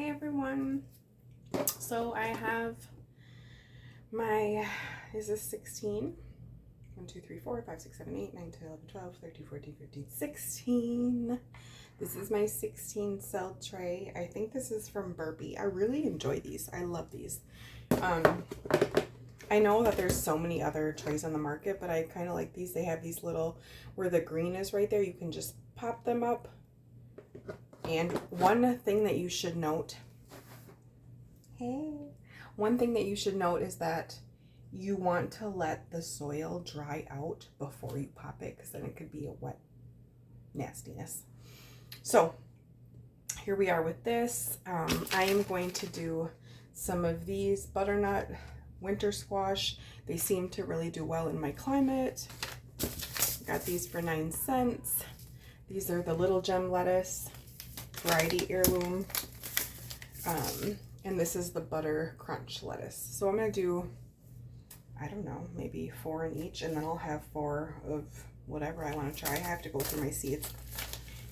Hey everyone. So I have my, is this 16? 1, 2, 3, 4, 5, 6, 7, 8, 9, 10, 11, 12, 13, 14, 15, 16. This is my 16 cell tray. I think this is from Burpee. I really enjoy these. I love these. I know that there's so many other trays on the market, but I kind of like these. They have these little, where the green is right there, you can just pop them up. And one thing that you should note, one thing that you should note is that you want to let the soil dry out before you pop it, because then it could be a wet nastiness. So here we are with this. I am going to do some of these butternut winter squash. They seem to really do well in my climate. Got these for 9 cents. These are the little gem lettuce variety heirloom. And this is the butter crunch lettuce. So I'm gonna do, I don't know, maybe 4 in each, and then I'll have 4 of whatever I want to try. I have to go through my seeds.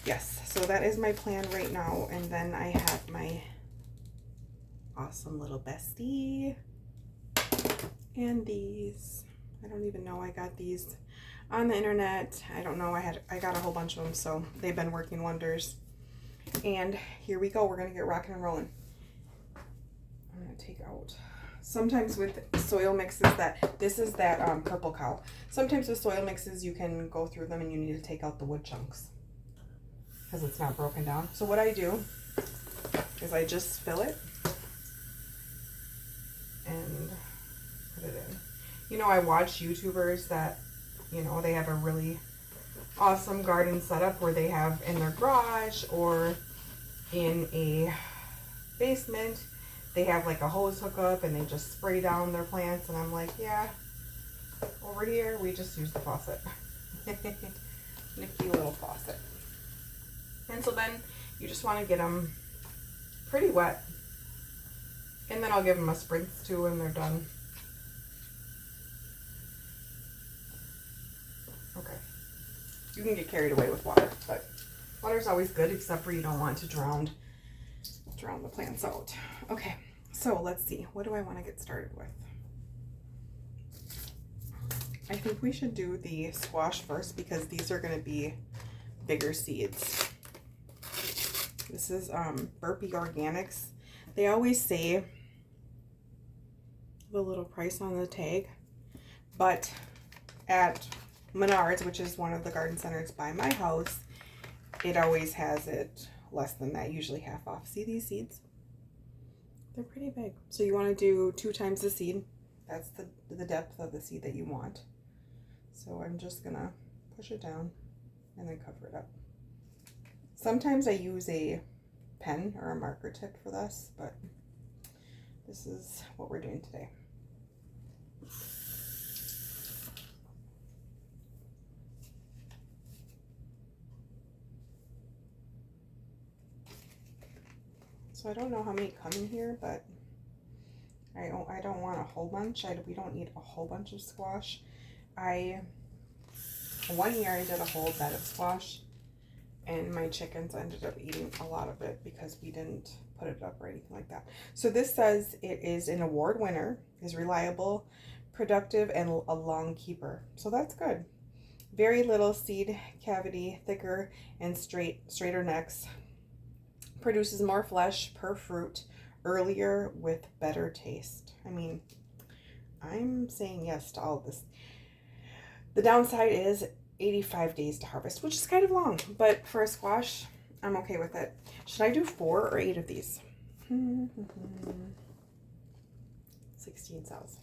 Yes, so that is my plan right now. And then I have my awesome little bestie and these. I don't even know, I got these on the internet. I don't know, I got a whole bunch of them, so they've been working wonders. And here we go. We're gonna get rocking and rolling. I'm gonna take out, sometimes with soil mixes, this is that purple cow. Sometimes with soil mixes you can go through them and you need to take out the wood chunks because it's not broken down. So what I do is I just fill it and put it in. You know, I watch YouTubers that, you know, they have a really awesome garden setup where they have in their garage or in a basement, they have like a hose hookup and they just spray down their plants, and I'm like, yeah, over here we just use the faucet. Nifty little faucet. And so then you just want to get them pretty wet, and then I'll give them a spritz too when they're done. Okay. You can get carried away with water, but water's always good, except for you don't want to drown the plants out. Okay, so let's see. What do I want to get started with? I think we should do the squash first because these are going to be bigger seeds. This is Burpee Organics. They always say the little price on the tag, but at Menards, which is one of the garden centers by my house, it always has it less than that, usually half off. See these seeds? They're pretty big. So you want to do 2 times the seed. That's the depth of the seed that you want. So I'm just gonna push it down and then cover it up. Sometimes I use a pen or a marker tip for this, but this is what we're doing today. So I don't know how many come in here, but I don't want a whole bunch. We don't need a whole bunch of squash. One year I did a whole bed of squash, and my chickens ended up eating a lot of it because we didn't put it up or anything like that. So this says it is an award winner, is reliable, productive, and a long keeper. So that's good. Very little seed cavity, thicker and straighter necks. Produces more flesh per fruit, earlier with better taste. I mean, I'm saying yes to all of this. The downside is 85 days to harvest, which is kind of long, but for a squash, I'm okay with it. Should I do 4 or 8 of these? 16 cells.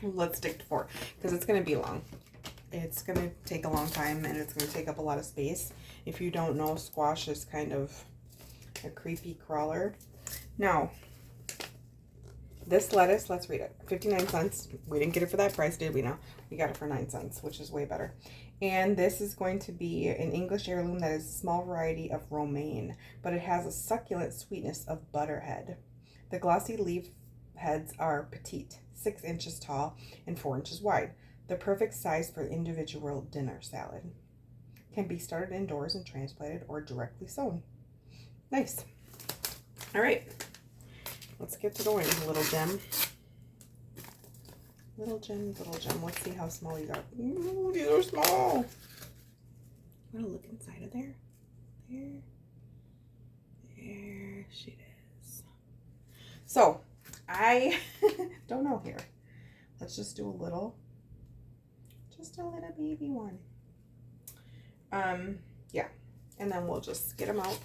Let's stick to 4 because it's going to be long. It's going to take a long time, and it's going to take up a lot of space. If you don't know, squash is kind of a creepy crawler. Now, this lettuce, let's read it. 59 cents. We didn't get it for that price, did we? No, we got it for 9 cents, which is way better. And this is going to be an English heirloom that is a small variety of romaine, but it has a succulent sweetness of butterhead. The glossy leaf heads are petite, 6 inches tall and 4 inches wide. The perfect size for individual dinner salad. Can be started indoors and transplanted or directly sown. Nice. All right. Let's get to going, little gem. Little gem, little gem. Let's see how small these are. Ooh, these are small. I'm going to look inside of there. There. There she is. So, I don't know here. Let's just do a little baby one. Yeah. And then we'll just get them out.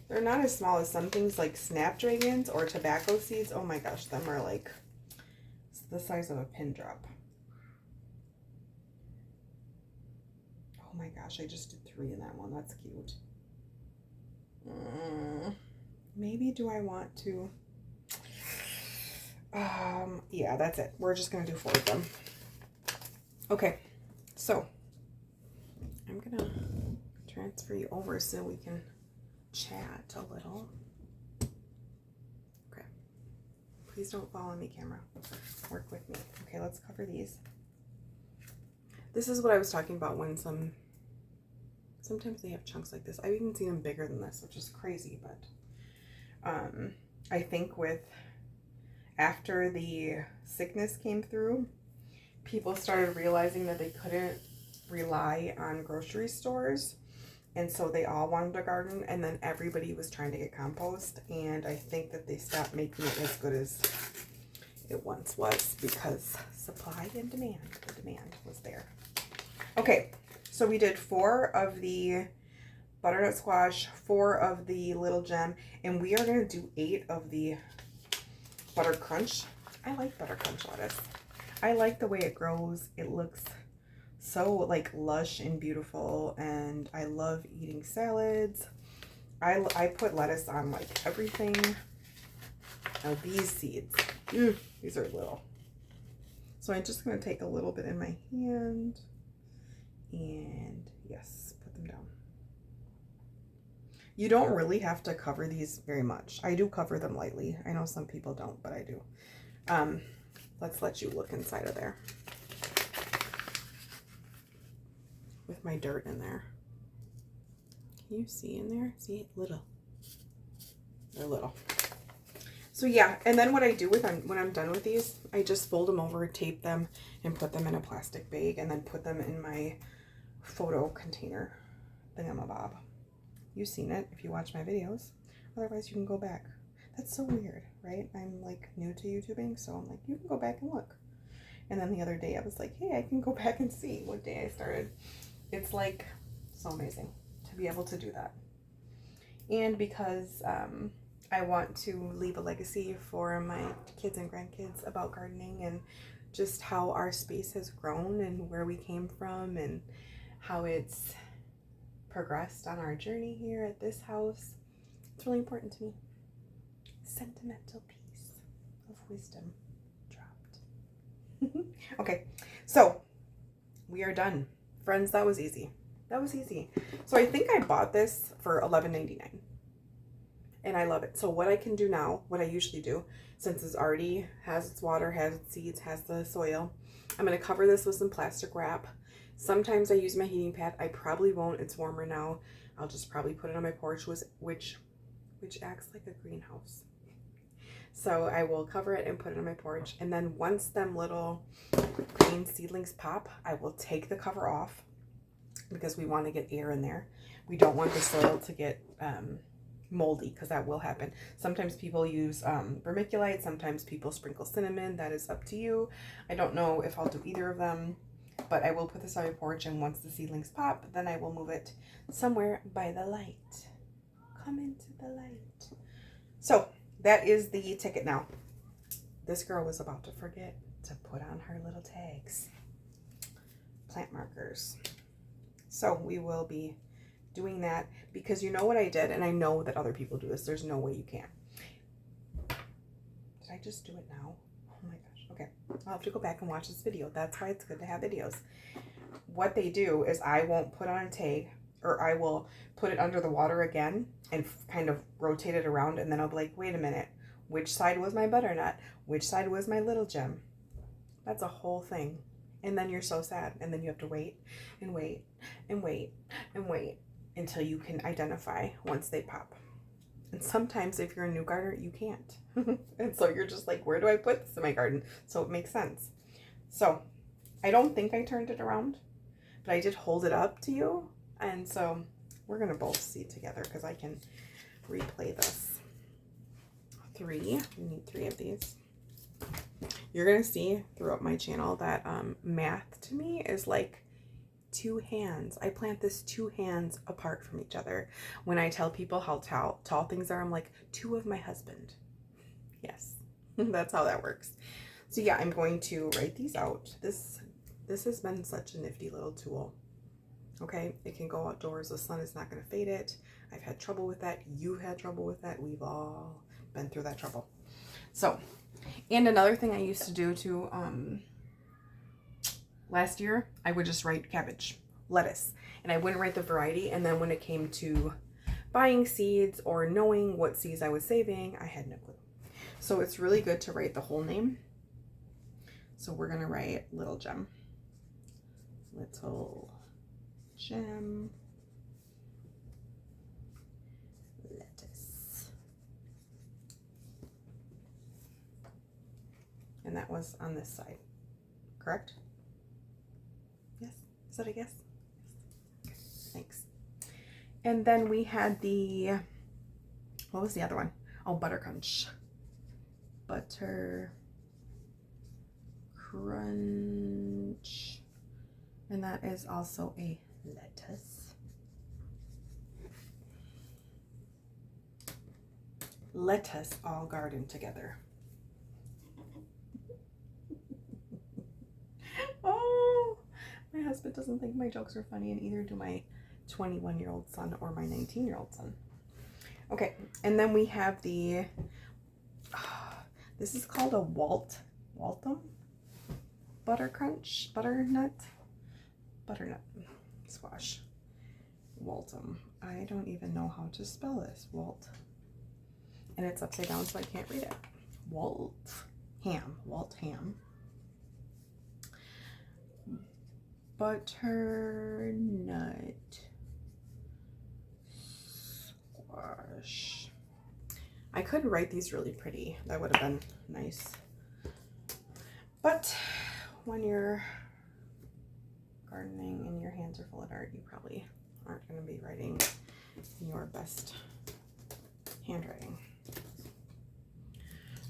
They're not as small as some things like snapdragons or tobacco seeds. Oh my gosh, them are like the size of a pin drop. Oh my gosh, I just did 3 in that one. That's cute. Maybe do I want to... yeah, that's it. We're just going to do 4 of them. Okay, so I'm going to transfer you over so we can chat a little. Okay. Please don't follow me, camera. Work with me. Okay, let's cover these. This is what I was talking about when sometimes they have chunks like this. I've even seen them bigger than this, which is crazy, but I think after the sickness came through, people started realizing that they couldn't rely on grocery stores, and so they all wanted a garden, and then everybody was trying to get compost, and I think that they stopped making it as good as it once was because supply and demand, the demand was there. Okay, so we did 4 of the butternut squash, 4 of the little gem, and we are going to do 8 of the butter crunch. I like butter crunch lettuce. I like the way it grows. It looks so like lush and beautiful, and I love eating salads. I put lettuce on like everything. Now these seeds, these are little. So I'm just going to take a little bit in my hand and yes, put them down. You don't really have to cover these very much. I do cover them lightly. I know some people don't, but I do. Let's let you look inside of there. With my dirt in there. Can you see in there? See? Little. They're little. So yeah, and then what I do when I'm done with these, I just fold them over, tape them, and put them in a plastic bag, and then put them in my photo container thingamabob. You've seen it if you watch my videos. Otherwise, you can go back. That's so weird, right? I'm like new to YouTubing, so I'm like, you can go back and look. And then the other day I was like, hey, I can go back and see what day I started. It's like so amazing to be able to do that. And because I want to leave a legacy for my kids and grandkids about gardening and just how our space has grown and where we came from and how it's progressed on our journey here at this house. It's really important to me. Sentimental piece of wisdom dropped. Okay, so we are done. Friends, that was easy. That was easy. So I think I bought this for $11.99. And I love it. So what I can do now, what I usually do, since it's already has its water, has its seeds, has the soil, I'm going to cover this with some plastic wrap. Sometimes I use my heating pad. I probably won't. It's warmer now. I'll just probably put it on my porch, which acts like a greenhouse. So I will cover it and put it on my porch. And then once them little green seedlings pop, I will take the cover off because we want to get air in there. We don't want the soil to get moldy because that will happen. Sometimes people use vermiculite. Sometimes people sprinkle cinnamon. That is up to you. I don't know if I'll do either of them, but I will put this on my porch, and once the seedlings pop, then I will move it somewhere by the light. Come into the light. So that is the ticket now. This girl was about to forget to put on her little tags. Plant markers. So we will be doing that because you know what I did, and I know that other people do this. There's no way you can. Did I just do it now? Oh my gosh. Okay. I'll have to go back and watch this video. That's why it's good to have videos. What they do is I won't put on a tag, or I will put it under the water again and kind of rotate it around, and then I'll be like, wait a minute, which side was my butternut? Which side was my little gem? That's a whole thing. And then you're so sad. And then you have to wait and wait and wait and wait until you can identify once they pop. And sometimes if you're a new gardener, you can't. And so you're just like, where do I put this in my garden? So it makes sense. So I don't think I turned it around, but I did hold it up to you. And so we're going to both see together because I can replay this. 3. We need 3 of these. You're going to see throughout my channel that math to me is like 2 hands. I plant this 2 hands apart from each other. When I tell people how tall things are, I'm like 2 of my husband. Yes, that's how that works. So yeah, I'm going to write these out. This has been such a nifty little tool. Okay, it can go outdoors. The sun is not going to fade it. I've had trouble with that. You've had trouble with that. We've all been through that trouble. So, and another thing I used to do too, last year, I would just write cabbage, lettuce, and I wouldn't write the variety. And then when it came to buying seeds or knowing what seeds I was saving, I had no clue. So it's really good to write the whole name. So we're going to write Little Gem. Little Gem lettuce. And that was on this side, correct? Yes? Is that a guess? Okay, thanks. And then we had the, what was the other one? Oh, Butter Crunch. Butter Crunch. And that is also a lettuce. Let us all garden together. Oh, my husband doesn't think my jokes are funny, and either do my 21-year-old son or my 19-year-old son. Okay, and then we have the, this is called a Waltham Butter Crunch, butternut squash. Waltham. I don't even know how to spell this. Walt. And it's upside down, so I can't read it. Waltham. Butternut squash. I could write these really pretty. That would have been nice. But when you're gardening and your hands are full of art, you probably aren't going to be writing your best handwriting.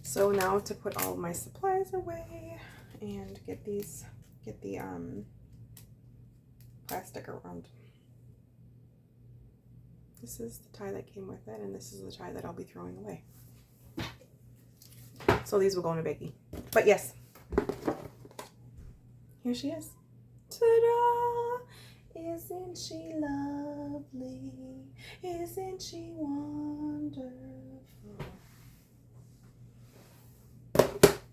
So now to put all of my supplies away and get the plastic around. This is the tie that came with it, and this is the tie that I'll be throwing away. So these will go in a baggie. But yes, here she is. Ta-da! Isn't she lovely? Isn't she wonderful?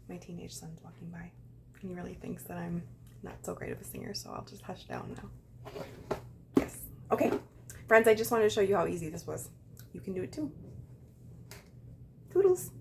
My teenage son's walking by, and he really thinks that I'm not so great of a singer, so I'll just hush down now. Yes. Okay, friends, I just wanted to show you how easy this was. You can do it too. Toodles.